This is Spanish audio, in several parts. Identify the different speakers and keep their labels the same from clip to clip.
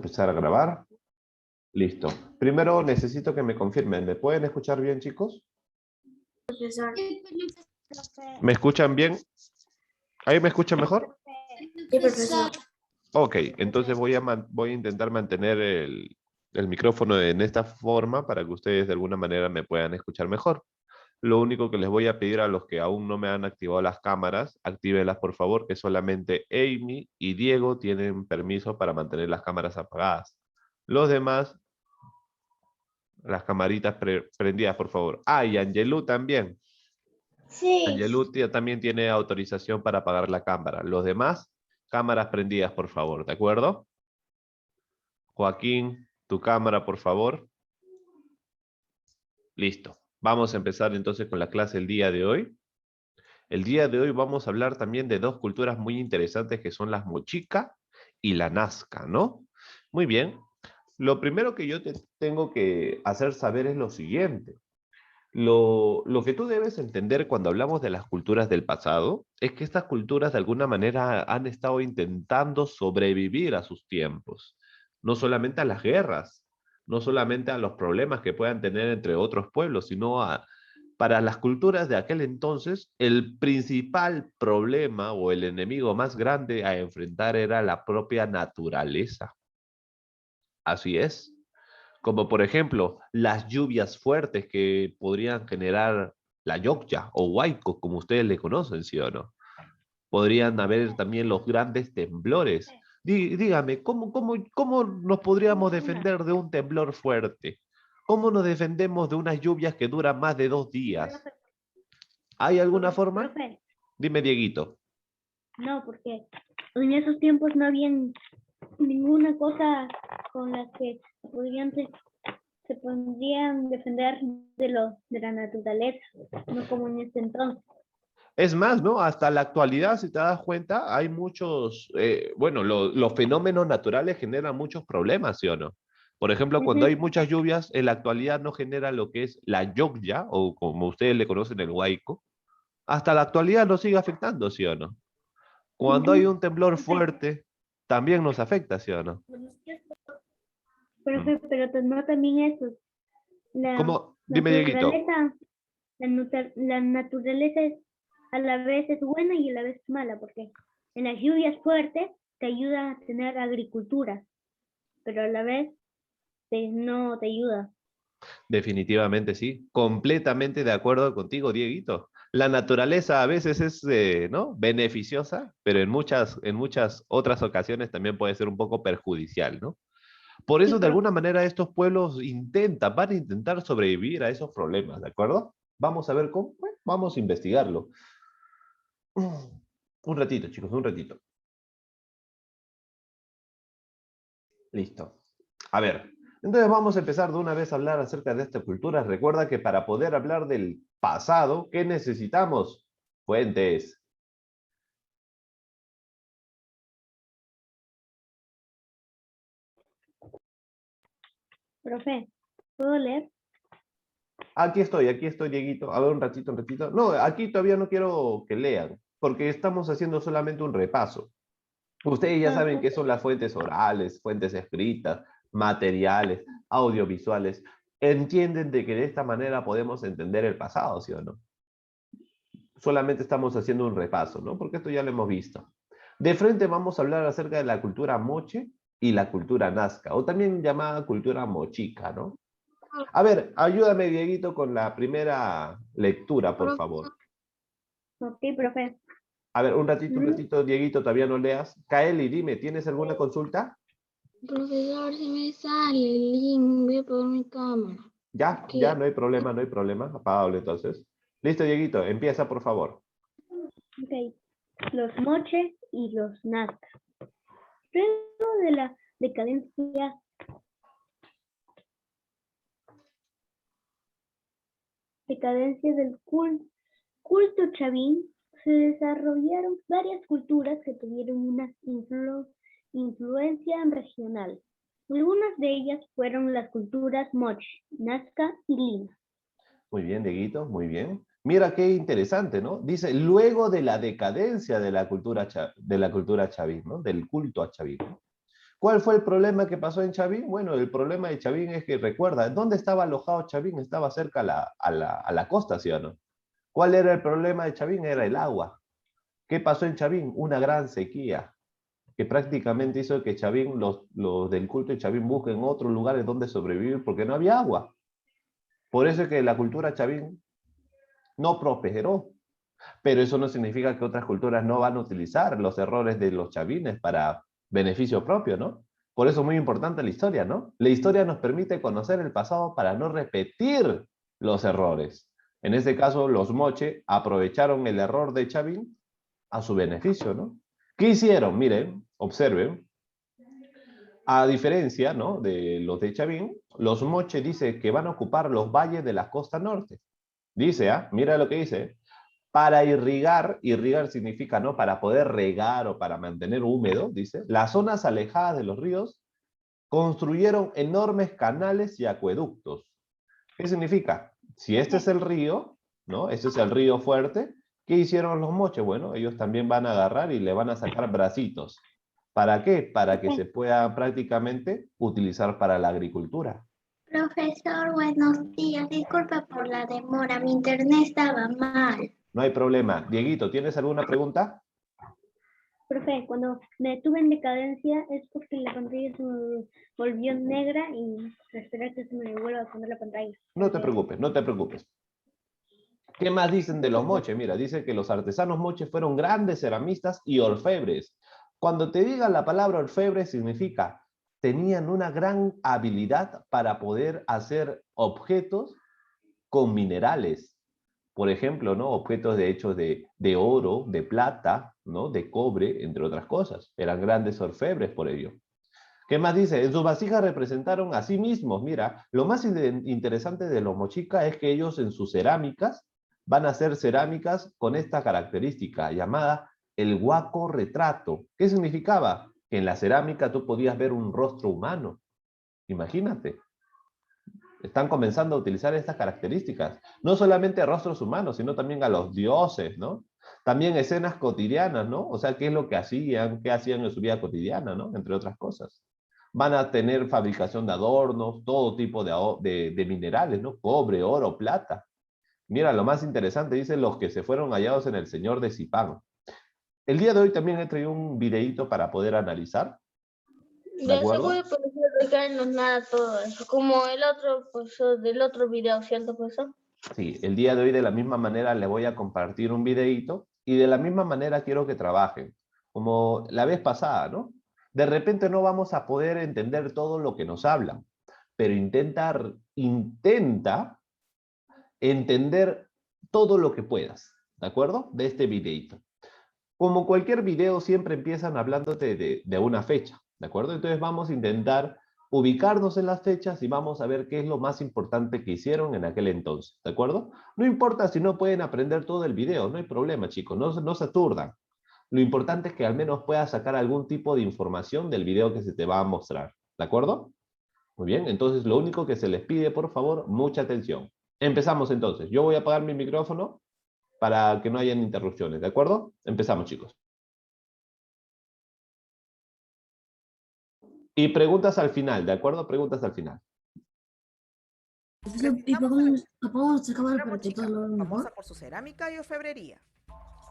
Speaker 1: Empezar a grabar. Listo. Primero necesito que me confirmen. ¿Me pueden escuchar bien, chicos?
Speaker 2: Profesor.
Speaker 1: ¿Me escuchan bien? ¿Ahí me escuchan mejor?
Speaker 2: Sí, profesor.
Speaker 1: Ok, entonces voy a intentar mantener el micrófono en esta forma para que ustedes de alguna manera me puedan escuchar mejor. Lo único que les voy a pedir a los que aún no me han activado las cámaras, actívenlas por favor, que solamente Amy y Diego tienen permiso para mantener las cámaras apagadas. Los demás, las camaritas prendidas, por favor. Ah, y Angelou también.
Speaker 2: Sí.
Speaker 1: Angelou también tiene autorización para apagar la cámara. Los demás, cámaras prendidas, por favor, ¿de acuerdo? Joaquín, tu cámara, por favor. Listo. Vamos a empezar entonces con la clase el día de hoy. El día de hoy vamos a hablar también de dos culturas muy interesantes que son las mochica y la nazca, ¿no? Muy bien. Lo primero que yo te tengo que hacer saber es lo siguiente. Lo que tú debes entender cuando hablamos de las culturas del pasado es que estas culturas de alguna manera han estado intentando sobrevivir a sus tiempos, no solamente a las guerras, no solamente a los problemas que puedan tener entre otros pueblos, sino para las culturas de aquel entonces, el principal problema o el enemigo más grande a enfrentar era la propia naturaleza. Así es. Como por ejemplo, las lluvias fuertes que podrían generar la Yokya o Huayco, como ustedes le conocen, ¿sí o no? Podrían haber también los grandes temblores. Dígame, ¿cómo nos podríamos defender de un temblor fuerte? ¿Cómo nos defendemos de unas lluvias que duran más de 2 días? ¿Hay alguna forma?
Speaker 2: Profe,
Speaker 1: Dime, Dieguito.
Speaker 2: no, porque en esos tiempos no había ninguna cosa con la que se podrían defender de la naturaleza, no como en este entonces.
Speaker 1: Es más, ¿no? Hasta la actualidad, si te das cuenta, hay muchos, bueno, los fenómenos naturales generan muchos problemas, ¿sí o no? Por ejemplo, cuando hay
Speaker 2: Ujú.
Speaker 1: muchas lluvias, en la actualidad no genera lo que es la Yogya, o como ustedes le conocen, el Huayco. Hasta la actualidad nos sigue afectando, ¿sí o no? Cuando hay
Speaker 2: Ujú.
Speaker 1: un temblor
Speaker 2: Profe,
Speaker 1: fuerte, también nos afecta, ¿sí o no? Mm.
Speaker 2: pero no también eso. La
Speaker 1: ¿Cómo? Dime, Dieguito.
Speaker 2: naturaleza, la naturaleza es, a la vez es buena y a la vez es mala, porque en las lluvias fuertes te ayuda a tener agricultura, pero a la vez no te ayuda.
Speaker 1: Definitivamente sí, completamente de acuerdo contigo, Dieguito. La naturaleza a veces es, ¿no? beneficiosa, pero en muchas otras ocasiones también puede ser un poco perjudicial, ¿no? Por
Speaker 2: Sí,
Speaker 1: eso, de alguna manera, estos pueblos van a intentar sobrevivir a esos problemas, ¿de acuerdo? Vamos a ver cómo, bueno, vamos a investigarlo. Un ratito, chicos, un ratito. Listo. A ver, entonces vamos a empezar de una vez a hablar acerca de esta cultura. Recuerda que para poder hablar del pasado, ¿qué necesitamos? Fuentes.
Speaker 2: profe, ¿puedo leer?
Speaker 1: Aquí estoy, Dieguito. A ver, un ratito, un ratito. No, aquí todavía no quiero que lean, porque estamos haciendo solamente un repaso. Ustedes ya
Speaker 2: Ah,
Speaker 1: saben qué
Speaker 2: ok.
Speaker 1: son las fuentes orales, fuentes escritas, materiales, audiovisuales. Entienden de que de esta manera podemos entender el pasado, ¿sí o no? Solamente estamos haciendo un repaso, ¿no? Porque esto ya lo hemos visto. De frente vamos a hablar acerca de la cultura moche y la cultura nazca, o también llamada cultura mochica, ¿no? A ver, ayúdame, Dieguito, con la primera lectura, por favor.
Speaker 2: Ok, profe.
Speaker 1: A ver, un
Speaker 2: Ujú.
Speaker 1: ratito, Dieguito, todavía no leas. Kaeli, dime, ¿tienes alguna consulta?
Speaker 3: Profesor, si me sale el link, voy por mi cámara.
Speaker 1: Ya,
Speaker 3: Que
Speaker 1: no hay problema, no hay problema. Apagable entonces. Listo, Dieguito, empieza, por favor.
Speaker 2: Ok. Los moches y los nazcas. Luego de la decadencia del culto chavín, se desarrollaron varias culturas que tuvieron una influencia regional. Algunas de ellas fueron las culturas moche, nazca y lima.
Speaker 1: Muy bien, Dieguito, muy bien. Mira qué interesante, ¿no? Dice, luego de la decadencia de la cultura chavín, ¿no? Del culto a chavín, ¿no? ¿Cuál fue el problema que pasó en Chavín? Bueno, el problema de Chavín es que recuerda, ¿dónde estaba alojado Chavín? Estaba cerca a la costa, ¿sí o no? ¿Cuál era el problema de Chavín? Era el agua. ¿Qué pasó en Chavín? Una gran sequía, que prácticamente hizo que Chavín, los del culto de Chavín busquen otros lugares donde sobrevivir porque no había agua. Por eso es que la cultura Chavín no prosperó. Pero eso no significa que otras culturas no van a utilizar los errores de los chavines para beneficio propio, ¿no? Por eso es muy importante la historia, ¿no? La historia nos permite conocer el pasado para no repetir los errores. En este caso, los Moche aprovecharon el error de Chavín a su beneficio, ¿no? ¿Qué hicieron? Miren, observen. A diferencia, ¿no?, de los de Chavín, los Moche dice que van a ocupar los valles de la costa norte. Dice, mira lo que dice, para irrigar, irrigar significa, ¿no?, para poder regar o para mantener húmedo, dice, las zonas alejadas de los ríos construyeron enormes canales y acueductos. ¿Qué significa? Si este es el río, ¿no? Este es el río fuerte, ¿qué hicieron los moches? Bueno, ellos también van a agarrar y le van a sacar bracitos. ¿Para qué? Para que se pueda prácticamente utilizar para la agricultura.
Speaker 3: Profesor, buenos días. Disculpe por la demora, mi internet estaba mal.
Speaker 1: No hay problema. Dieguito, ¿tienes alguna pregunta?
Speaker 2: Profe, cuando me detuve en decadencia es porque la pantalla se me volvió negra y esperar que se me vuelva a poner la pantalla.
Speaker 1: No te preocupes, no te preocupes. ¿Qué más dicen de los moches? Mira, dice que los artesanos moches fueron grandes ceramistas y orfebres. Cuando te digan la palabra orfebre significa tenían una gran habilidad para poder hacer objetos con minerales. Por ejemplo, ¿no?, objetos hechos de oro, de plata, ¿no?, de cobre, entre otras cosas. Eran grandes orfebres por ello. ¿Qué más dice? En sus vasijas representaron a sí mismos. Mira, lo más interesante de los mochicas es que ellos en sus cerámicas van a hacer cerámicas con esta característica llamada el huaco retrato. ¿Qué significaba? Que en la cerámica tú podías ver un rostro humano. Imagínate. Están comenzando a utilizar estas características. No solamente rostros humanos, sino también a los dioses, ¿no? También escenas cotidianas, ¿no? O sea, ¿qué es lo que hacían? ¿Qué hacían en su vida cotidiana, ¿no? Entre otras cosas. Van a tener fabricación de adornos, todo tipo de minerales, ¿no? Cobre, oro, plata. Mira, lo más interesante, dice los que se fueron hallados en el Señor de Zipán. El día de hoy también he traído un videíto para poder analizar. ¿De
Speaker 3: Ya se
Speaker 1: acuerdo?
Speaker 3: puede, profesor, explicarnos nada todo eso. Como el otro, profesor, del otro video, ¿cierto, profesor?
Speaker 1: Sí, el día de hoy de la misma manera les voy a compartir un videíto y de la misma manera quiero que trabajen, como la vez pasada, ¿no? De repente no vamos a poder entender todo lo que nos hablan, pero intenta entender todo lo que puedas, ¿de acuerdo? De este videíto. Como cualquier video, siempre empiezan hablándote de una fecha, ¿de acuerdo? Entonces vamos a intentar ubicarnos en las fechas y vamos a ver qué es lo más importante que hicieron en aquel entonces, ¿de acuerdo? No importa si no pueden aprender todo el video, no hay problema, chicos, no se aturdan. Lo importante es que al menos puedas sacar algún tipo de información del video que se te va a mostrar, ¿de acuerdo? Muy bien, entonces lo único que se les pide, por favor, mucha atención. Empezamos entonces. Yo voy a apagar mi micrófono para que no hayan interrupciones, ¿de acuerdo? Empezamos, chicos. Y preguntas al final, ¿de acuerdo? Preguntas al final.
Speaker 4: ¿Y podemos acabar
Speaker 5: Cultura
Speaker 4: para que
Speaker 5: mochica,
Speaker 4: todos lo vean
Speaker 5: famosa
Speaker 4: mejor?
Speaker 5: por su cerámica y orfebrería.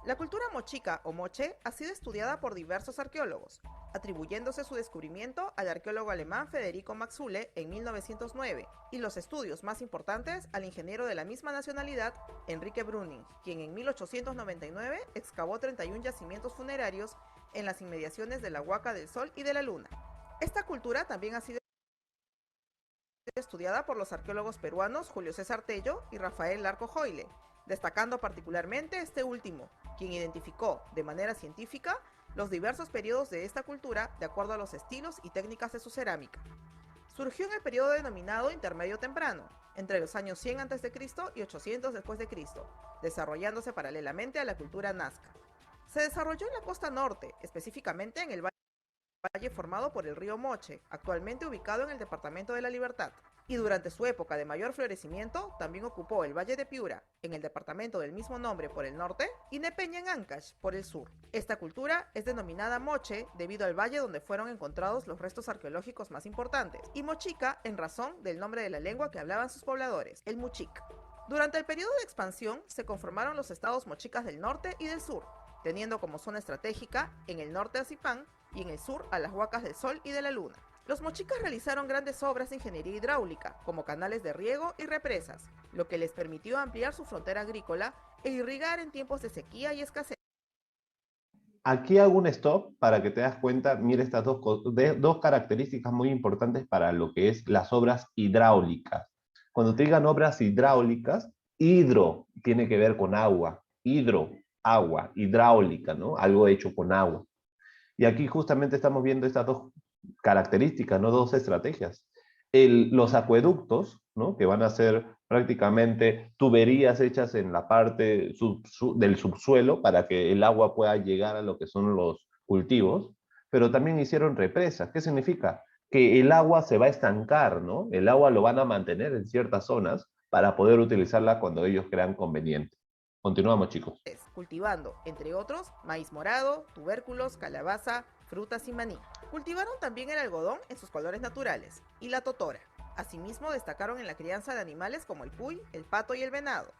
Speaker 5: La cultura mochica o moche ha sido estudiada por diversos arqueólogos, atribuyéndose su descubrimiento al arqueólogo alemán Federico Maxule en 1909 y los estudios más importantes al ingeniero de la misma nacionalidad, Enrique Brüning, quien en 1899 excavó 31 yacimientos funerarios en las inmediaciones de la Huaca del Sol y de la Luna. Esta cultura también ha sido estudiada por los arqueólogos peruanos Julio César Tello y Rafael Larco Joyle, destacando particularmente este último, quien identificó de manera científica los diversos periodos de esta cultura de acuerdo a los estilos y técnicas de su cerámica. Surgió en el periodo denominado Intermedio Temprano, entre los años 100 a.C. y 800 después de Cristo, desarrollándose paralelamente a la cultura nazca. Se desarrolló en la costa norte, específicamente en el Valle valle formado por el río Moche, actualmente ubicado en el departamento de La Libertad. Y durante su época de mayor florecimiento, también ocupó el Valle de Piura, en el departamento del mismo nombre por el norte, y Nepeña en Ancash, por el sur. Esta cultura es denominada Moche debido al valle donde fueron encontrados los restos arqueológicos más importantes, y Mochica en razón del nombre de la lengua que hablaban sus pobladores, el Muchic. Durante el periodo de expansión, se conformaron los estados mochicas del norte y del sur, teniendo como zona estratégica en el norte a Zipán y en el sur a las Huacas del Sol y de la Luna. Los mochicas realizaron grandes obras de ingeniería hidráulica, como canales de riego y represas, lo que les permitió ampliar su frontera agrícola e irrigar en tiempos de sequía y escasez.
Speaker 1: Aquí hago un stop para que te das cuenta, mira estas dos características muy importantes para lo que es las obras hidráulicas. Cuando te digan obras hidráulicas, hidro tiene que ver con agua, hidro, agua, hidráulica, ¿no? Algo hecho con agua. Y aquí justamente estamos viendo estas dos características, ¿no? Dos estrategias. Los acueductos, ¿no? Que van a ser prácticamente tuberías hechas en la parte del subsuelo para que el agua pueda llegar a lo que son los cultivos, pero también hicieron represas. ¿Qué significa? Que el agua se va a estancar, ¿no? El agua lo van a mantener en ciertas zonas para poder utilizarla cuando ellos crean conveniente. Continuamos, chicos.
Speaker 5: Cultivando, entre otros, maíz morado, tubérculos, calabaza, frutas y maní. Cultivaron también el algodón en sus colores naturales y la totora. Asimismo, destacaron en la crianza de animales como el cuy, el pato y el venado.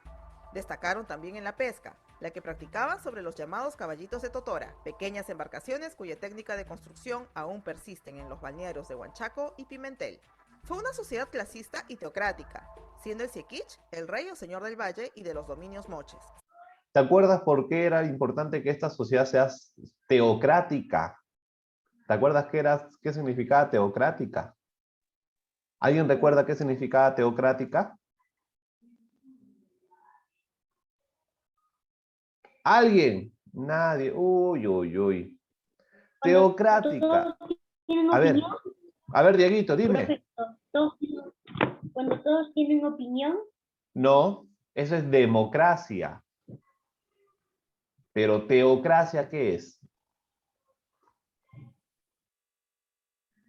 Speaker 5: Destacaron también en la pesca, la que practicaban sobre los llamados caballitos de totora, pequeñas embarcaciones cuya técnica de construcción aún persisten en los balnearios de Huanchaco y Pimentel. Fue una sociedad clasista y teocrática, siendo el Siequich el rey o señor del valle y de los dominios moches.
Speaker 1: ¿Te acuerdas por qué era importante que esta sociedad sea teocrática? ¿Te acuerdas qué significaba teocrática? ¿Alguien recuerda qué significaba teocrática? ¿Alguien? Nadie. Uy, uy, uy. Teocrática. A ver, Dieguito, dime.
Speaker 2: Cuando todos tienen opinión.
Speaker 1: No, eso es democracia. Pero teocracia, ¿qué es?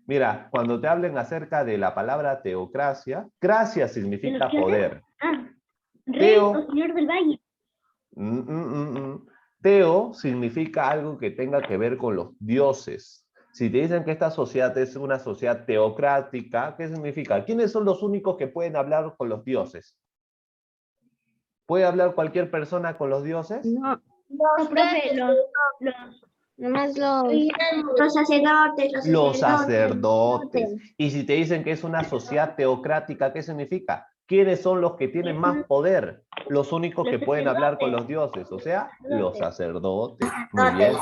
Speaker 1: Mira, cuando te hablen acerca de la palabra teocracia, gracia significa poder.
Speaker 2: Rey o señor del valle.
Speaker 1: Teo significa algo que tenga que ver con los dioses. Si te dicen que esta sociedad es una sociedad teocrática, ¿qué significa? ¿Quiénes son los únicos que pueden hablar con los dioses? ¿Puede hablar cualquier persona con los dioses?
Speaker 3: No,
Speaker 2: Profe,
Speaker 3: nomás los sacerdotes.
Speaker 1: Los sacerdotes. Y si te dicen que es una sociedad teocrática, ¿qué significa? ¿Quiénes son los que tienen más poder? Los únicos que pueden hablar con los dioses, o sea, los sacerdotes. Muy bien.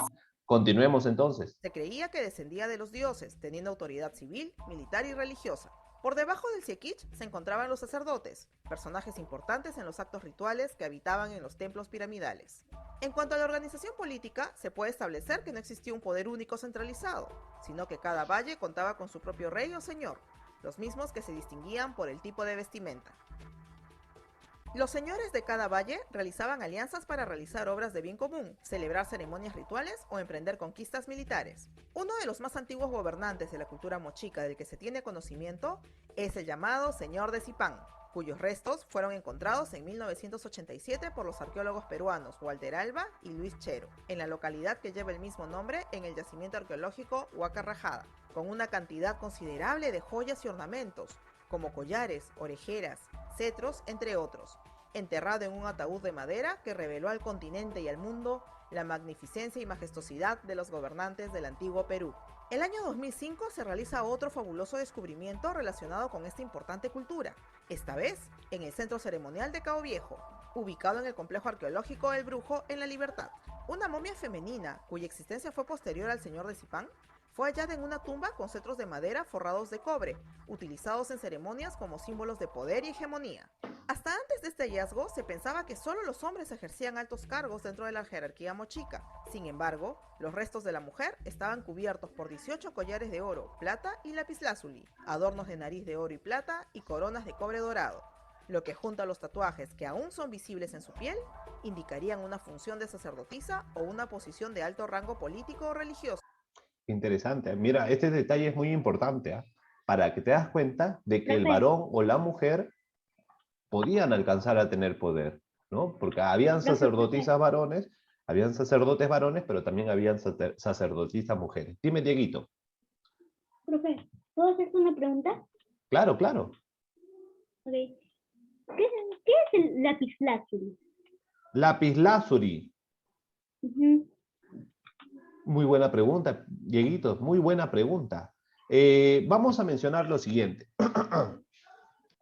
Speaker 1: Continuemos entonces.
Speaker 5: Se creía que descendía de los dioses, teniendo autoridad civil, militar y religiosa. Por debajo del Siequich se encontraban los sacerdotes, personajes importantes en los actos rituales que habitaban en los templos piramidales. En cuanto a la organización política, se puede establecer que no existía un poder único centralizado, sino que cada valle contaba con su propio rey o señor, los mismos que se distinguían por el tipo de vestimenta. Los señores de cada valle realizaban alianzas para realizar obras de bien común, celebrar ceremonias rituales o emprender conquistas militares. Uno de los más antiguos gobernantes de la cultura mochica del que se tiene conocimiento es el llamado Señor de Zipán, cuyos restos fueron encontrados en 1987 por los arqueólogos peruanos Walter Alba y Luis Chero, en la localidad que lleva el mismo nombre en el yacimiento arqueológico Huaca Rajada, con una cantidad considerable de joyas y ornamentos, como collares, orejeras, cetros, entre otros, enterrado en un ataúd de madera que reveló al continente y al mundo la magnificencia y majestuosidad de los gobernantes del antiguo Perú. El año 2005 se realiza otro fabuloso descubrimiento relacionado con esta importante cultura, esta vez en el Centro Ceremonial de Cabo Viejo, ubicado en el complejo arqueológico El Brujo en La Libertad. Una momia femenina, cuya existencia fue posterior al Señor de Zipán, fue hallada en una tumba con cetros de madera forrados de cobre, utilizados en ceremonias como símbolos de poder y hegemonía. Hasta antes de este hallazgo, se pensaba que solo los hombres ejercían altos cargos dentro de la jerarquía mochica. Sin embargo, los restos de la mujer estaban cubiertos por 18 collares de oro, plata y lapislázuli, adornos de nariz de oro y plata y coronas de cobre dorado, lo que junto a los tatuajes que aún son visibles en su piel, indicarían una función de sacerdotisa o una posición de alto rango político o religioso.
Speaker 1: Interesante. Mira, este detalle es muy importante, ¿ah? Para que te das cuenta de que el
Speaker 2: Profe,
Speaker 1: varón o la mujer podían alcanzar a tener poder, ¿no? Porque habían
Speaker 2: profe,
Speaker 1: sacerdotisas varones, habían sacerdotes varones, pero también habían sacerdotisas mujeres. Dime, Dieguito.
Speaker 2: profe, ¿puedo hacerte una pregunta?
Speaker 1: Claro, claro.
Speaker 2: Ok. ¿Qué es el lapislázuli?
Speaker 1: Lapislázuli.
Speaker 2: Ujú.
Speaker 1: Muy buena pregunta, Dieguito, muy buena pregunta. Vamos a mencionar lo siguiente.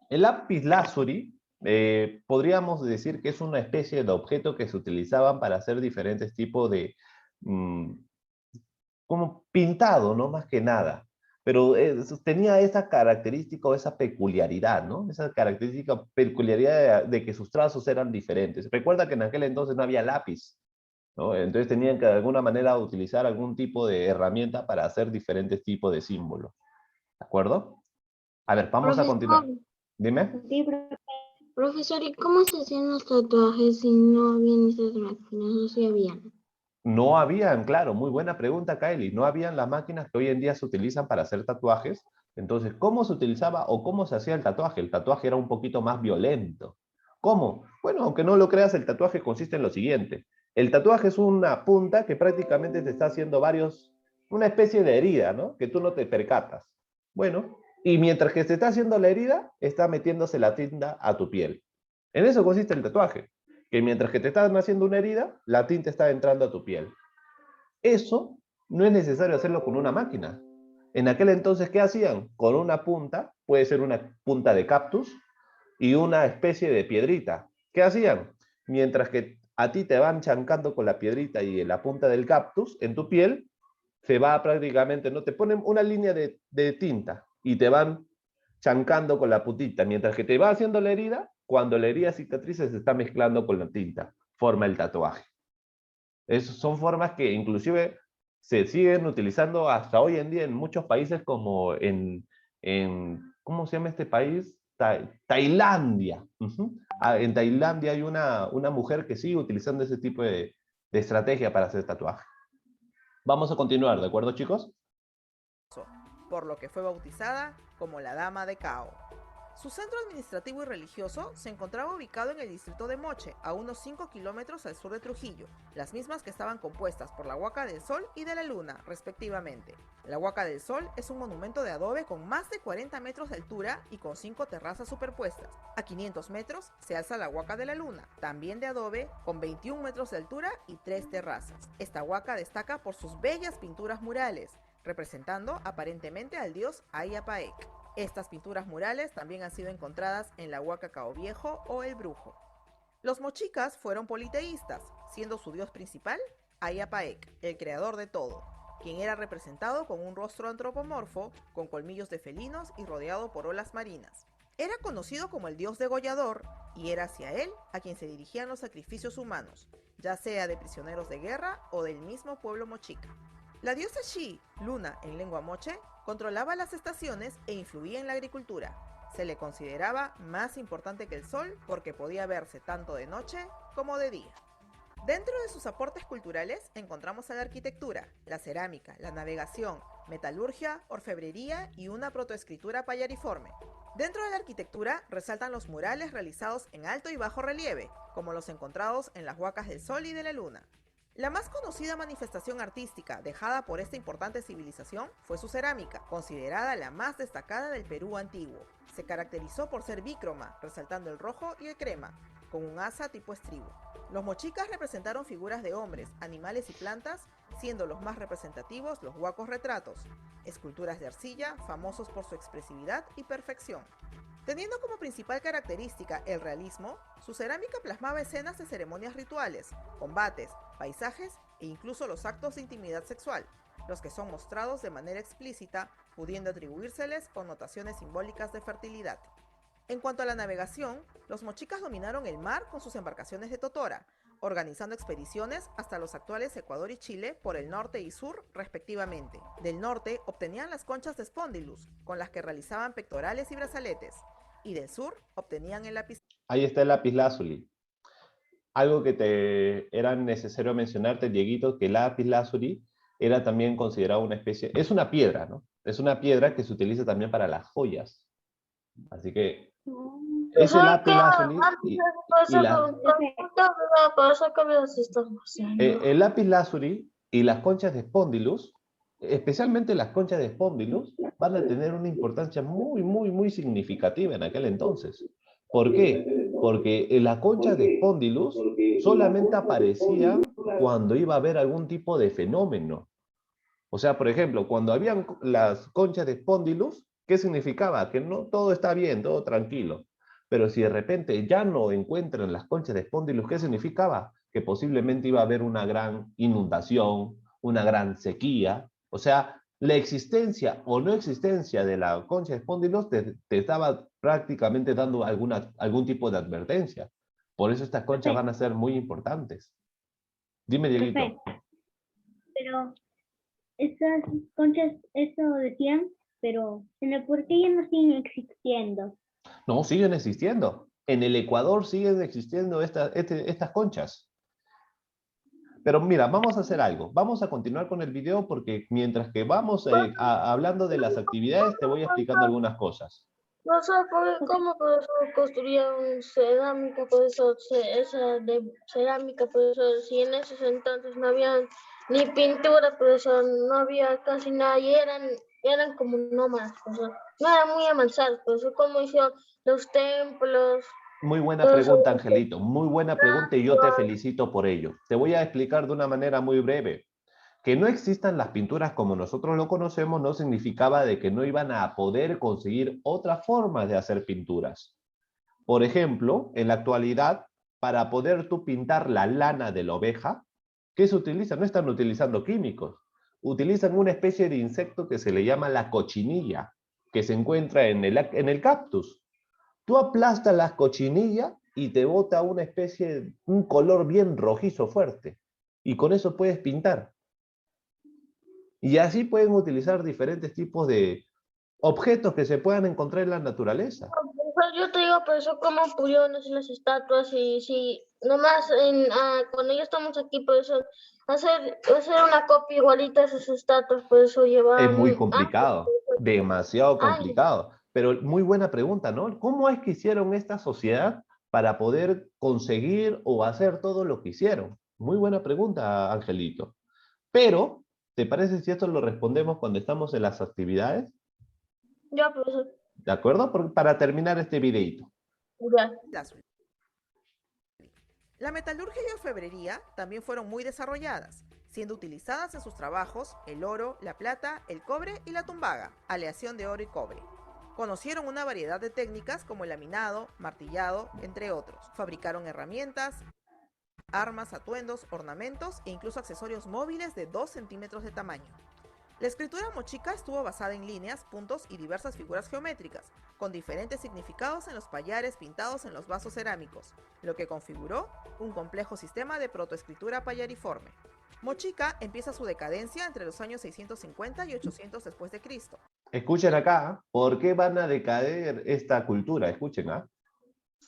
Speaker 1: El lapislázuli podríamos decir que es una especie de objeto que se utilizaban para hacer diferentes tipos de, mm, como pintado, ¿no? Más que nada. Pero tenía esa característica o esa peculiaridad, ¿no? Esa característica, peculiaridad de que sus trazos eran diferentes. Recuerda que en aquel entonces no había lápiz, ¿no? Entonces tenían que de alguna manera utilizar algún tipo de herramienta para hacer diferentes tipos de símbolos. ¿De acuerdo? A ver, vamos a continuar.
Speaker 3: Profesor,
Speaker 1: Dime.
Speaker 2: Sí, profe.
Speaker 3: profesor, ¿y cómo se hacían los tatuajes si no habían esas máquinas o si habían?
Speaker 1: No habían, claro, muy buena pregunta, Kylie. No habían las máquinas que hoy en día se utilizan para hacer tatuajes. Entonces, ¿cómo se utilizaba o cómo se hacía el tatuaje? El tatuaje era un poquito más violento. ¿Cómo? Bueno, aunque no lo creas, el tatuaje consiste en lo siguiente. El tatuaje es una punta que prácticamente te está haciendo una especie de herida, ¿no? Que tú no te percatas. Bueno, y mientras que se está haciendo la herida, está metiéndose la tinta a tu piel. En eso consiste el tatuaje, que mientras que te están haciendo una herida, la tinta está entrando a tu piel. Eso no es necesario hacerlo con una máquina. En aquel entonces, ¿qué hacían? Con una punta, puede ser una punta de cactus y una especie de piedrita. ¿Qué hacían? Mientras que a ti te van chancando con la piedrita y la punta del cactus en tu piel, se va prácticamente, ¿no? Te ponen una línea de tinta y te van chancando con la puntita. Mientras que te va haciendo la herida, cuando la herida cicatriza se está mezclando con la tinta, forma el tatuaje. Son formas que inclusive se siguen utilizando hasta hoy en día en muchos países como ¿cómo se llama este país? Tailandia. En Tailandia hay una mujer que sigue utilizando ese tipo de estrategia para hacer tatuaje. Vamos a continuar, ¿de acuerdo, chicos?
Speaker 5: por lo que fue bautizada como la Dama de Cao. Su centro administrativo y religioso se encontraba ubicado en el distrito de Moche, a unos 5 kilómetros al sur de Trujillo, las mismas que estaban compuestas por la Huaca del Sol y de la Luna, respectivamente. La Huaca del Sol es un monumento de adobe con más de 40 metros de altura y con 5 terrazas superpuestas. A 500 metros se alza la Huaca de la Luna, también de adobe, con 21 metros de altura y 3 terrazas. Esta huaca destaca por sus bellas pinturas murales, representando aparentemente al dios Ayapaec. Estas pinturas murales también han sido encontradas en la Huaca Cao Viejo o el Brujo. Los mochicas fueron politeístas, siendo su dios principal Ayapaec, el creador de todo, quien era representado con un rostro antropomorfo, con colmillos de felinos y rodeado por olas marinas. Era conocido como el dios degollador y era hacia él a quien se dirigían los sacrificios humanos, ya sea de prisioneros de guerra o del mismo pueblo mochica. La diosa Xi, Luna en lengua moche, controlaba las estaciones e influía en la agricultura. Se le consideraba más importante que el sol porque podía verse tanto de noche como de día. Dentro de sus aportes culturales encontramos a la arquitectura, la cerámica, la navegación, metalurgia, orfebrería y una protoescritura payariforme. Dentro de la arquitectura resaltan los murales realizados en alto y bajo relieve, como los encontrados en las Huacas del Sol y de la Luna. La más conocida manifestación artística dejada por esta importante civilización fue su cerámica, considerada la más destacada del Perú antiguo. Se caracterizó por ser bícroma, resaltando el rojo y el crema, con un asa tipo estribo. Los mochicas representaron figuras de hombres, animales y plantas, siendo los más representativos los huacos retratos, esculturas de arcilla famosos por su expresividad y perfección. Teniendo como principal característica el realismo, su cerámica plasmaba escenas de ceremonias rituales, combates, paisajes e incluso los actos de intimidad sexual, los que son mostrados de manera explícita, pudiendo atribuírseles connotaciones simbólicas de fertilidad. En cuanto a la navegación, los mochicas dominaron el mar con sus embarcaciones de totora, organizando expediciones hasta los actuales Ecuador y Chile por el norte y sur respectivamente. Del norte obtenían las conchas de Spondylus, con las que realizaban pectorales y brazaletes, y del sur obtenían el lápiz.
Speaker 1: Ahí está el lapislázuli. Algo que te era necesario mencionarte, Dieguito, que el lapislázuli era también considerado una especie, es una piedra, ¿no? Es una piedra que se utiliza también para las joyas. Así que ese
Speaker 3: ¿Sabe
Speaker 1: lápiz
Speaker 3: qué?
Speaker 1: lazuli
Speaker 3: Antes
Speaker 1: y,
Speaker 3: de
Speaker 1: y
Speaker 3: pasar
Speaker 1: la,
Speaker 3: con para eso que me estás haciendo.
Speaker 1: el lápiz lazuli y las conchas de Spondylus, especialmente las conchas de Spondylus, van a tener una importancia muy, muy, muy significativa en aquel entonces. ¿Por qué? Porque la concha de Spondylus solamente aparecía cuando iba a haber algún tipo de fenómeno. O sea, por ejemplo, cuando habían las conchas de Spondylus, ¿qué significaba? Que no todo está bien, todo tranquilo. Pero si de repente ya no encuentran las conchas de Spondylus, ¿qué significaba? Que posiblemente iba a haber una gran inundación, una gran sequía. O sea, la existencia o no existencia de la concha de Spondylus te estaba prácticamente dando algún tipo de advertencia. Por eso estas conchas van a ser muy importantes. Dime, Dieguito.
Speaker 2: Profe, pero esas conchas, eso decían, pero en el por qué ya no siguen existiendo.
Speaker 1: No, siguen existiendo. En el Ecuador siguen existiendo estas conchas. Pero mira, vamos a hacer algo. Vamos a continuar con el video porque mientras que vamos hablando de las actividades, te voy explicando algunas cosas.
Speaker 3: No sé cómo profesor construyeron cerámica, profesor, esa de cerámica, profesor, si en esos entonces no había ni pintura, profesor, no había casi nada y eran como nómadas, profesor, no eran muy avanzados, profesor, cómo hicieron los templos,
Speaker 1: Muy buena
Speaker 3: profesor,
Speaker 1: pregunta, Angelito. Muy buena pregunta y yo te felicito por ello. Te voy a explicar de una manera muy breve. Que no existan las pinturas como nosotros lo conocemos no significaba de que no iban a poder conseguir otras formas de hacer pinturas. Por ejemplo, en la actualidad, para poder tú pintar la lana de la oveja, ¿qué se utiliza? No están utilizando químicos. Utilizan una especie de insecto que se le llama la cochinilla, que se encuentra en el cactus. Tú aplastas la cochinilla y te bota una especie, un color bien rojizo fuerte. Y con eso puedes pintar. Y así pueden utilizar diferentes tipos de objetos que se puedan encontrar en la naturaleza.
Speaker 3: profesor, yo te digo, profesor, cómo pudieron hacer las estatuas y si nomás cuando ya estamos aquí, profesor, hacer una copia igualita a esas estatuas, por eso
Speaker 1: Es
Speaker 3: llevaban
Speaker 1: muy complicado, demasiado
Speaker 3: años.
Speaker 1: complicado. Pero muy buena pregunta, ¿no? ¿Cómo es que hicieron esta sociedad para poder conseguir o hacer todo lo que hicieron? Muy buena pregunta, Angelito. Pero, ¿te parece si esto lo respondemos cuando estamos en las actividades?
Speaker 3: Ya, profesor,
Speaker 1: ¿De acuerdo? Para terminar este videito.
Speaker 3: ya.
Speaker 5: Lazuli. La metalurgia y orfebrería también fueron muy desarrolladas, siendo utilizadas en sus trabajos el oro, la plata, el cobre y la tumbaga, aleación de oro y cobre. Conocieron una variedad de técnicas como el laminado, martillado, entre otros. Fabricaron herramientas, armas, atuendos, ornamentos e incluso accesorios móviles de 2 centímetros de tamaño. La escritura mochica estuvo basada en líneas, puntos y diversas figuras geométricas, con diferentes significados en los pallares pintados en los vasos cerámicos, lo que configuró un complejo sistema de protoescritura payariforme. Mochica empieza su decadencia entre los años 650 y 800 después de Cristo.
Speaker 1: Escuchen acá, ¿por qué van a decaer esta cultura? Escuchen, ¿ah?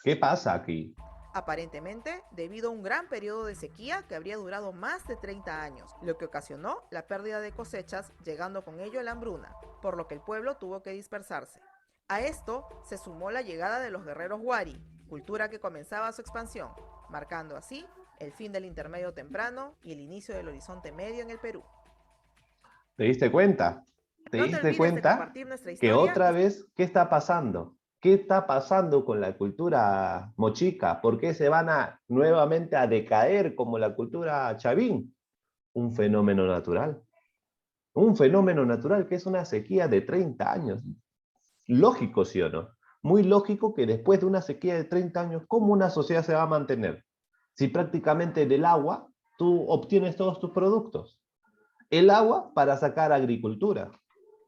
Speaker 1: ¿Qué pasa aquí?
Speaker 5: Aparentemente, debido a un gran periodo de sequía que habría durado más de 30 años, lo que ocasionó la pérdida de cosechas, llegando con ello la hambruna, por lo que el pueblo tuvo que dispersarse. A esto se sumó la llegada de los guerreros Wari, cultura que comenzaba su expansión, marcando así el fin del intermedio temprano y el inicio del horizonte medio en el Perú.
Speaker 1: ¿Te diste cuenta? ¿Te
Speaker 5: No te
Speaker 1: diste
Speaker 5: olvides de
Speaker 1: cuenta
Speaker 5: compartir nuestra
Speaker 1: que
Speaker 5: historia
Speaker 1: otra
Speaker 5: y
Speaker 1: vez, qué está pasando? ¿Qué está pasando con la cultura mochica? ¿Por qué se van nuevamente a decaer como la cultura chavín? Un fenómeno natural. Un fenómeno natural que es una sequía de 30 años. Lógico, ¿sí o no? Muy lógico que después de una sequía de 30 años, ¿cómo una sociedad se va a mantener? Si prácticamente del agua tú obtienes todos tus productos. El agua para sacar agricultura.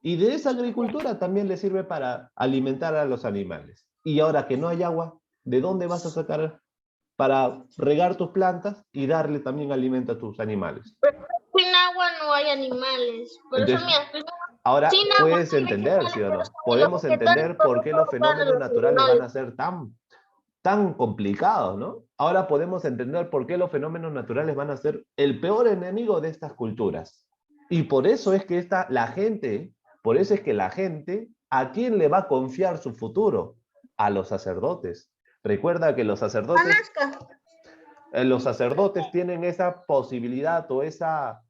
Speaker 1: Y de esa agricultura también le sirve para alimentar a los animales. Y ahora que no hay agua, ¿de dónde vas a sacar para regar tus plantas y darle también alimento a tus animales?
Speaker 3: Sin agua no hay animales, por eso
Speaker 1: Entonces,
Speaker 3: mira,
Speaker 1: ahora
Speaker 3: sin agua
Speaker 1: puedes
Speaker 3: no hay
Speaker 1: entender, ¿sí
Speaker 3: vegetales,
Speaker 1: o
Speaker 3: por
Speaker 1: no?
Speaker 3: eso los
Speaker 1: Podemos
Speaker 3: vegetales
Speaker 1: entender
Speaker 3: por
Speaker 1: por qué los
Speaker 3: eso van a
Speaker 1: fenómenos
Speaker 3: los
Speaker 1: naturales van
Speaker 3: animales.
Speaker 1: a ser tan complicados, ¿no? Ahora podemos entender por qué los fenómenos naturales van a ser el peor enemigo de estas culturas. Y por eso es que por eso es que la gente, ¿a quién le va a confiar su futuro? A los sacerdotes. Recuerda que los sacerdotes tienen esa posibilidad o esa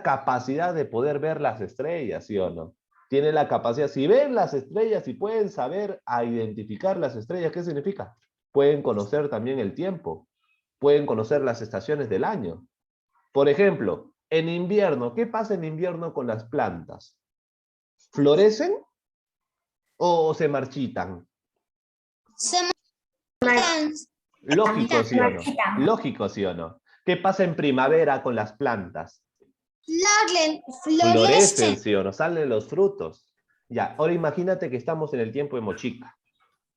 Speaker 1: capacidad de poder ver las estrellas, ¿sí o no? Tienen la capacidad, si ven las estrellas y pueden saber a identificar las estrellas, ¿qué significa? Pueden conocer también el tiempo, pueden conocer las estaciones del año. Por ejemplo, en invierno, ¿qué pasa en invierno con las plantas? ¿Florecen o se marchitan?
Speaker 4: Se marcan.
Speaker 1: Lógico, ¿sí o no? Lógico, ¿sí o no? ¿Qué pasa en primavera con las plantas? Florecen, ¿sí o no? Salen los frutos. Ya, ahora imagínate que estamos en el tiempo de Mochica.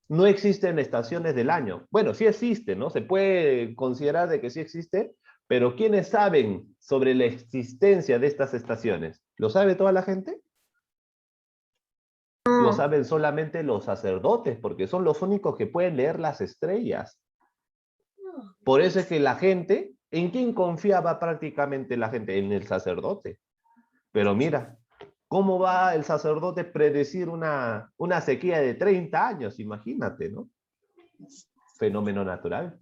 Speaker 1: No existen estaciones del año. Bueno, sí existe, ¿no? Se puede considerar de que sí existe, pero ¿quiénes saben sobre la existencia de estas estaciones? ¿Lo sabe toda la gente? Lo saben solamente los sacerdotes, porque son los únicos que pueden leer las estrellas. Por eso es que la gente, ¿en quién confiaba prácticamente la gente? En el sacerdote. Pero mira, ¿cómo va el sacerdote a predecir una sequía de 30 años? Imagínate, ¿no? Fenómeno natural,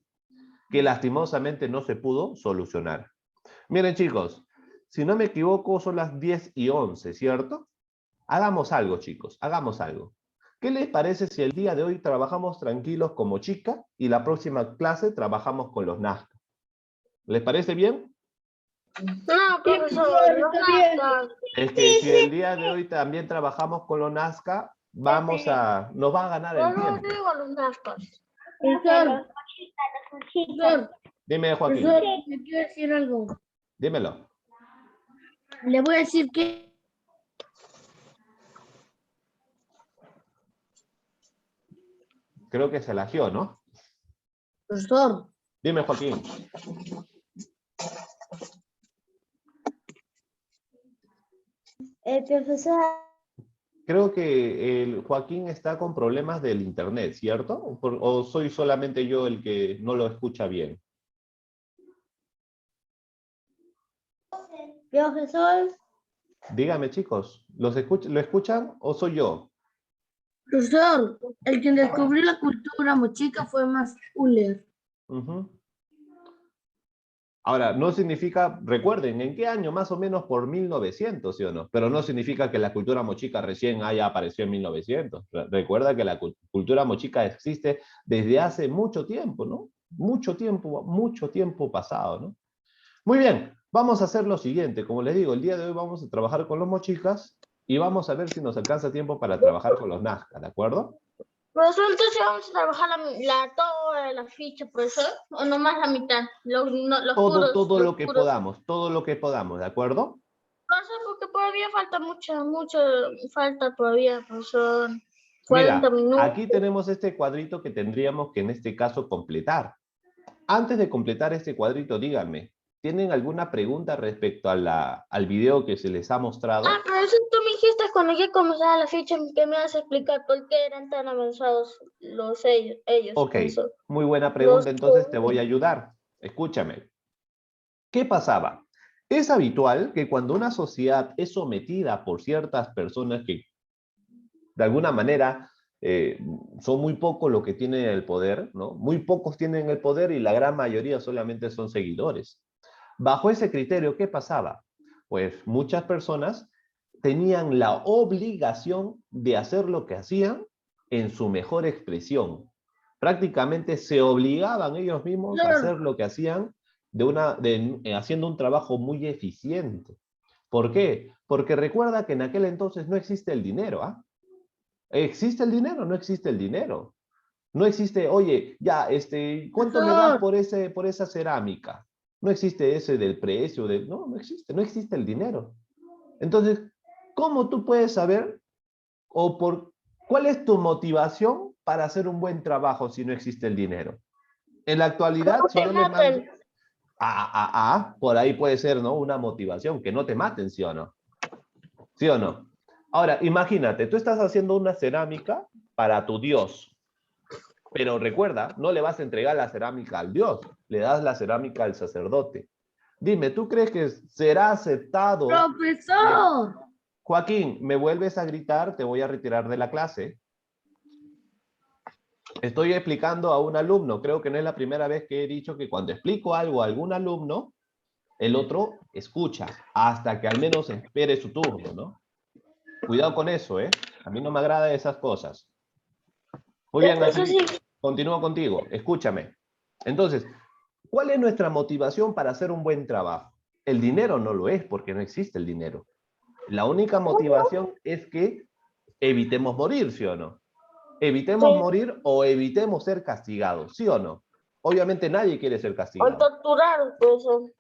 Speaker 1: que lastimosamente no se pudo solucionar. Miren, chicos, si no me equivoco, son las 10:11, ¿cierto? Hagamos algo, chicos, hagamos algo. ¿Qué les parece si el día de hoy trabajamos tranquilos como chica y la próxima clase trabajamos con los Nazca? ¿Les parece bien?
Speaker 3: No, profesor, no Nazca.
Speaker 1: Es que si el día de hoy también trabajamos con los Nazca, nos va a ganar el
Speaker 3: No, no
Speaker 1: tiempo.
Speaker 3: digo los Nazcas.
Speaker 2: Profesor,
Speaker 4: Profesor,
Speaker 1: Dime, Joaquín.
Speaker 4: profesor, le quiero decir algo.
Speaker 1: Dímelo.
Speaker 4: Le voy a decir que
Speaker 1: Creo que se lagió, ¿no?
Speaker 4: profesor,
Speaker 1: Dime, Joaquín.
Speaker 2: profesor,
Speaker 1: Creo que el Joaquín está con problemas del internet, ¿cierto? ¿O soy solamente yo el que no lo escucha bien?
Speaker 2: profesor,
Speaker 1: Dígame, chicos, ¿lo escuchan o soy yo?
Speaker 4: profesor, el quien descubrió la cultura mochica fue Max Uller.
Speaker 1: Ujú. Ahora, no significa, recuerden, ¿en qué año? Más o menos por 1900, ¿sí o no? Pero no significa que la cultura mochica recién haya aparecido en 1900. Recuerda que la cultura mochica existe desde hace mucho tiempo, ¿no? Mucho tiempo pasado, ¿no? Muy bien, vamos a hacer lo siguiente. Como les digo, el día de hoy vamos a trabajar con los mochicas y vamos a ver si nos alcanza tiempo para trabajar con los nazca, ¿de acuerdo?
Speaker 3: Profesor, entonces vamos a trabajar toda la ficha, profesor, o nomás la mitad, los puros.
Speaker 1: Todo
Speaker 3: Los
Speaker 1: lo que
Speaker 3: puros.
Speaker 1: podamos, todo lo que podamos, ¿de acuerdo?
Speaker 3: Profesor, porque todavía falta falta todavía, profesor. 40
Speaker 1: Mira,
Speaker 3: minutos.
Speaker 1: aquí tenemos este cuadrito que tendríamos que en este caso completar. Antes de completar este cuadrito, díganme, ¿tienen alguna pregunta respecto al video que se les ha mostrado?
Speaker 3: Profesor, tú me dijiste cuando ya comenzaba la ficha que me vas a explicar por qué eran tan avanzados ellos,
Speaker 1: Ok,
Speaker 3: profesor.
Speaker 1: muy buena pregunta,
Speaker 3: Los-
Speaker 1: entonces te voy a ayudar. Escúchame. ¿Qué pasaba? Es habitual que cuando una sociedad es sometida por ciertas personas que de alguna manera son muy pocos los que tienen el poder, ¿no? Muy pocos tienen el poder y la gran mayoría solamente son seguidores. Bajo ese criterio, ¿qué pasaba? Pues muchas personas tenían la obligación de hacer lo que hacían en su mejor expresión. Prácticamente se obligaban ellos mismos a hacer lo que hacían haciendo un trabajo muy eficiente. ¿Por qué? Porque recuerda que en aquel entonces no existe el dinero, ¿ah? ¿Existe el dinero? No existe el dinero. No existe, oye, ya, ¿cuánto me das por esa cerámica? No existe ese del precio, no existe el dinero. Entonces, ¿cómo tú puedes saber cuál es tu motivación para hacer un buen trabajo si no existe el dinero? En la actualidad, si yo le mando... por ahí puede ser, ¿no? Una motivación, que no te maten, ¿sí o no? ¿Sí o no? Ahora, imagínate, tú estás haciendo una cerámica para tu Dios, pero recuerda, no le vas a entregar la cerámica al Dios, le das la cerámica al sacerdote. Dime, ¿tú crees que será aceptado?
Speaker 4: ¡Profesor!
Speaker 1: Joaquín, me vuelves a gritar, te voy a retirar de la clase. Estoy explicando a un alumno, creo que no es la primera vez que he dicho que cuando explico algo a algún alumno, el otro escucha hasta que al menos espere su turno, ¿no? Cuidado con eso, ¿eh? A mí no me agrada esas cosas. Muy bien,
Speaker 3: Eso sí,
Speaker 1: Angelito, continúo contigo, escúchame. Entonces, ¿cuál es nuestra motivación para hacer un buen trabajo? El dinero no lo es, porque no existe el dinero. La única motivación es que evitemos morir, ¿sí o no? Evitemos
Speaker 3: sí.
Speaker 1: morir o evitemos ser castigados, ¿sí o no? Obviamente nadie quiere ser
Speaker 3: O
Speaker 1: castigado.
Speaker 3: torturar, profesor.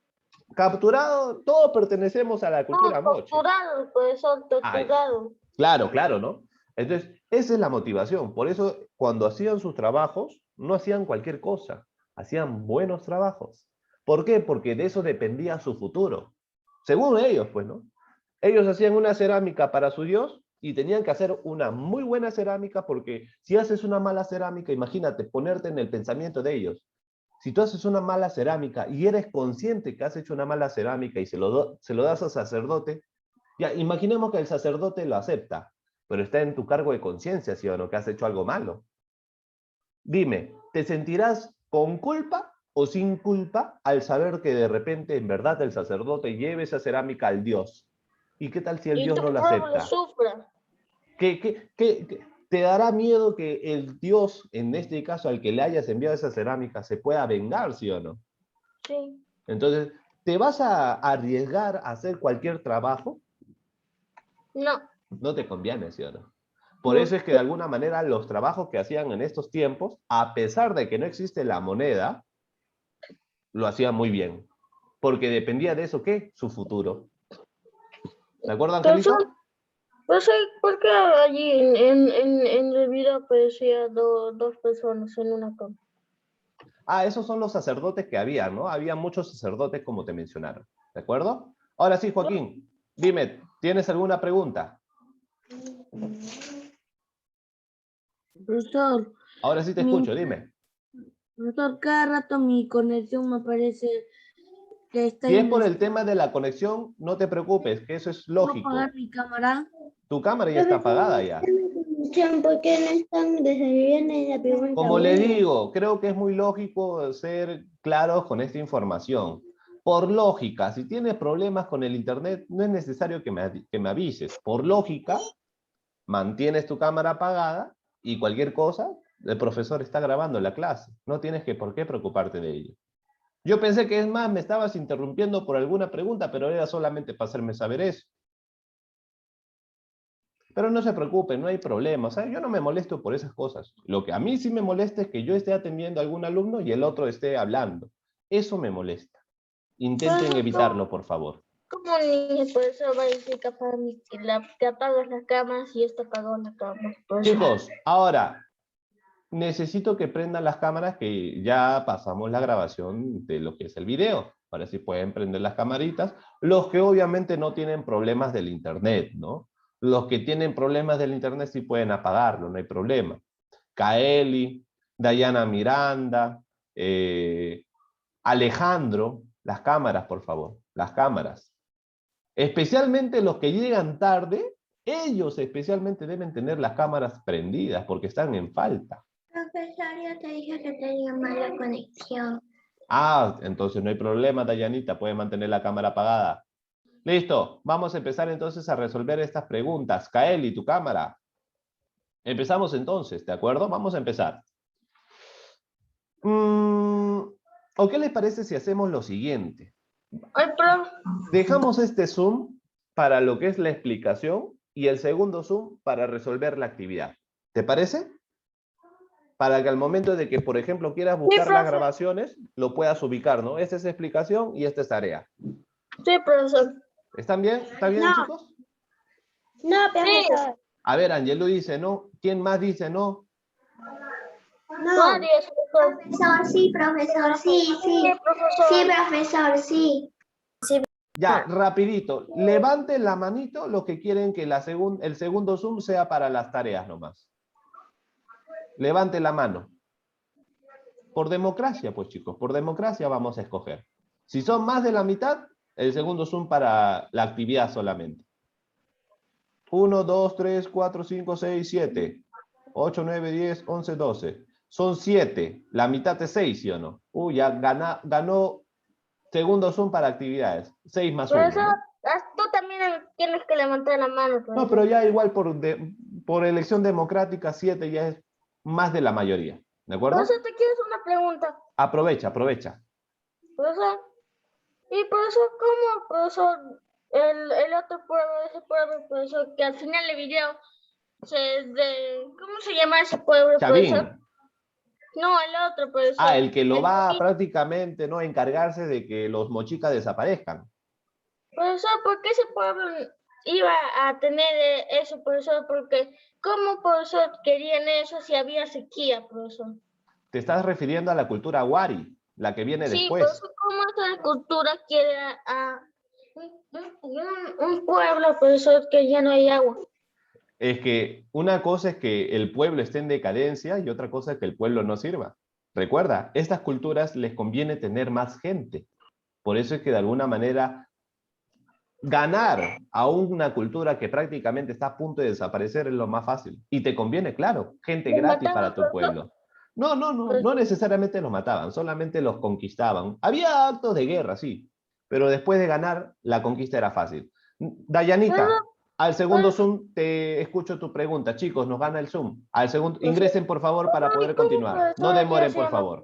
Speaker 1: Capturado, todos pertenecemos a la cultura
Speaker 3: No,
Speaker 1: moche.
Speaker 3: torturar, profesor,
Speaker 1: Ay,
Speaker 3: torturado.
Speaker 1: claro, claro, ¿no? Entonces, esa es la motivación. Por eso, cuando hacían sus trabajos, no hacían cualquier cosa. Hacían buenos trabajos. ¿Por qué? Porque de eso dependía su futuro. Según ellos, pues, ¿no? Ellos hacían una cerámica para su Dios y tenían que hacer una muy buena cerámica porque si haces una mala cerámica, imagínate, ponerte en el pensamiento de ellos. Si tú haces una mala cerámica y eres consciente que has hecho una mala cerámica y se lo das al sacerdote, ya, imaginemos que el sacerdote lo acepta, pero está en tu cargo de conciencia, ¿sí o no? Que has hecho algo malo. Dime, ¿te sentirás con culpa o sin culpa al saber que de repente en verdad el sacerdote lleve esa cerámica al Dios? ¿Y qué tal si el
Speaker 3: Y
Speaker 1: Dios
Speaker 3: tu
Speaker 1: no lo
Speaker 3: pueblo
Speaker 1: acepta?
Speaker 3: sufra.
Speaker 1: ¿Te dará miedo que el Dios, en este caso al que le hayas enviado esa cerámica, se pueda vengar, sí o no?
Speaker 3: Sí.
Speaker 1: Entonces, ¿te vas a arriesgar a hacer cualquier trabajo?
Speaker 3: No,
Speaker 1: No te conviene, ¿sí o no? Por
Speaker 3: no.
Speaker 1: eso es que de alguna manera los trabajos que hacían en estos tiempos, a pesar de que no existe la moneda, lo hacían muy bien. Porque dependía de eso, ¿qué? Su futuro. ¿De acuerdo,
Speaker 3: Profesor,
Speaker 1: Angelito?
Speaker 3: profesor, ¿por qué allí en el video aparecían dos personas en una cama?
Speaker 1: Ah, esos son los sacerdotes que había, ¿no? Había muchos sacerdotes como te mencionaron. ¿De acuerdo? Ahora sí, Joaquín, dime, ¿tienes alguna pregunta?
Speaker 4: Profesor,
Speaker 1: Ahora sí te
Speaker 4: mi,
Speaker 1: escucho, dime.
Speaker 4: profesor, cada rato mi conexión me parece que está
Speaker 1: Si es por el
Speaker 4: inestable.
Speaker 1: tema de la conexión, no te preocupes, que eso es
Speaker 4: ¿Puedo apagar
Speaker 1: lógico.
Speaker 4: mi cámara?
Speaker 1: Tu cámara ya está apagada ya.
Speaker 2: ¿Por qué no están desayunando en la pregunta
Speaker 1: Como le
Speaker 2: 1?
Speaker 1: digo, creo que es muy lógico ser claros con esta información. Por lógica, si tienes problemas con el internet, no es necesario que me avises. Por lógica, mantienes tu cámara apagada y cualquier cosa, el profesor está grabando la clase. No tienes por qué preocuparte de ello. Yo pensé que es más, me estabas interrumpiendo por alguna pregunta, pero era solamente para hacerme saber eso. Pero no se preocupen, no hay problema. O sea, yo no me molesto por esas cosas. Lo que a mí sí me molesta es que yo esté atendiendo a algún alumno y el otro esté hablando. Eso me molesta. Intenten evitarlo, por favor.
Speaker 3: ¿Cómo ni por eso va a decir que apagas las cámaras y está apagado la cámara?
Speaker 1: Chicos, ahora necesito que prendan las cámaras que ya pasamos la grabación de lo que es el video. Para si pueden prender las camaritas. Los que obviamente no tienen problemas del internet, ¿no? Los que tienen problemas del internet sí pueden apagarlo, no hay problema. Kaeli, Dayana Miranda, Alejandro, las cámaras, por favor, las cámaras. Especialmente los que llegan tarde, ellos especialmente deben tener las cámaras prendidas porque están en falta.
Speaker 2: Profesor, yo te dije que tenía mala conexión.
Speaker 1: Ah, entonces no hay problema, Dayanita, puede mantener la cámara apagada. Listo, vamos a empezar entonces a resolver estas preguntas. Kaeli, tu cámara. Empezamos entonces, ¿de acuerdo? Vamos a empezar. ¿O qué les parece si hacemos lo siguiente?
Speaker 3: Ay, pero
Speaker 1: Dejamos este Zoom para lo que es la explicación y el segundo Zoom para resolver la actividad. ¿Te parece? Para que al momento de que, por ejemplo, quieras buscar las
Speaker 3: profe.
Speaker 1: grabaciones, lo puedas ubicar, ¿no? Esta es explicación y esta es tarea.
Speaker 3: Sí, profesor.
Speaker 1: ¿Están bien? ¿Están bien,
Speaker 2: No.
Speaker 1: chicos?
Speaker 2: No, profesor.
Speaker 1: A ver, Angelo dice no. ¿Quién más dice no?
Speaker 2: No.
Speaker 3: Varios, profesor.
Speaker 2: Profesor, sí, profesor, sí, sí.
Speaker 3: Sí, profesor.
Speaker 2: Sí, profesor, sí.
Speaker 1: Ya, rapidito. Levanten la manito los que quieren que el segundo Zoom sea para las tareas nomás. Levanten la mano. Por democracia, pues chicos, por democracia vamos a escoger. Si son más de la mitad, el segundo Zoom para la actividad solamente. 1, 2, 3, 4, 5, 6, 7, 8, 9, 10, 11, 12. Son 7. La mitad es 6, ¿sí o no? Ya ganó segundo Zoom para actividades. 6 más 1.
Speaker 3: Profesor, tú también tienes que levantar la mano,
Speaker 1: No,
Speaker 3: profesor.
Speaker 1: pero ya igual por elección democrática, 7 ya es más de la mayoría. ¿De acuerdo?
Speaker 3: Profesor, te quiero hacer una pregunta.
Speaker 1: Aprovecha.
Speaker 3: Profesor, y profesor, ¿cómo, profesor, el otro pueblo, ese pueblo, profesor, que al final del video ¿cómo se llama ese pueblo,
Speaker 1: Chavín.
Speaker 3: profesor? No, el otro, profesor.
Speaker 1: El que lo va
Speaker 3: Chavín.
Speaker 1: prácticamente, ¿no?, encargarse de que los mochicas desaparezcan.
Speaker 3: Profesor, ¿por qué ese pueblo iba a tener eso, profesor? Porque, ¿cómo, profesor, querían eso si había sequía, profesor?
Speaker 1: Te estás refiriendo a la cultura Wari, la que viene
Speaker 3: Sí,
Speaker 1: después.
Speaker 3: profesor, ¿cómo esa cultura quiere a un pueblo, profesor, que ya no hay agua?
Speaker 1: Es que una cosa es que el pueblo esté en decadencia y otra cosa es que el pueblo no sirva. Recuerda, estas culturas les conviene tener más gente. Por eso es que de alguna manera ganar a una cultura que prácticamente está a punto de desaparecer es lo más fácil. Y te conviene, claro, gente
Speaker 3: ¿Los
Speaker 1: gratis
Speaker 3: mataban,
Speaker 1: para tu
Speaker 3: profesor?
Speaker 1: pueblo. No necesariamente los mataban, solamente los conquistaban. Había actos de guerra, sí, pero después de ganar, la conquista era fácil. Dayanita, al segundo Zoom te escucho tu pregunta. Chicos, nos gana el Zoom. Al segundo, ingresen por favor para poder
Speaker 3: ¿Cómo,
Speaker 1: continuar. No
Speaker 3: profesor, ya
Speaker 1: demoren,
Speaker 3: se
Speaker 1: por
Speaker 3: llama?
Speaker 1: favor.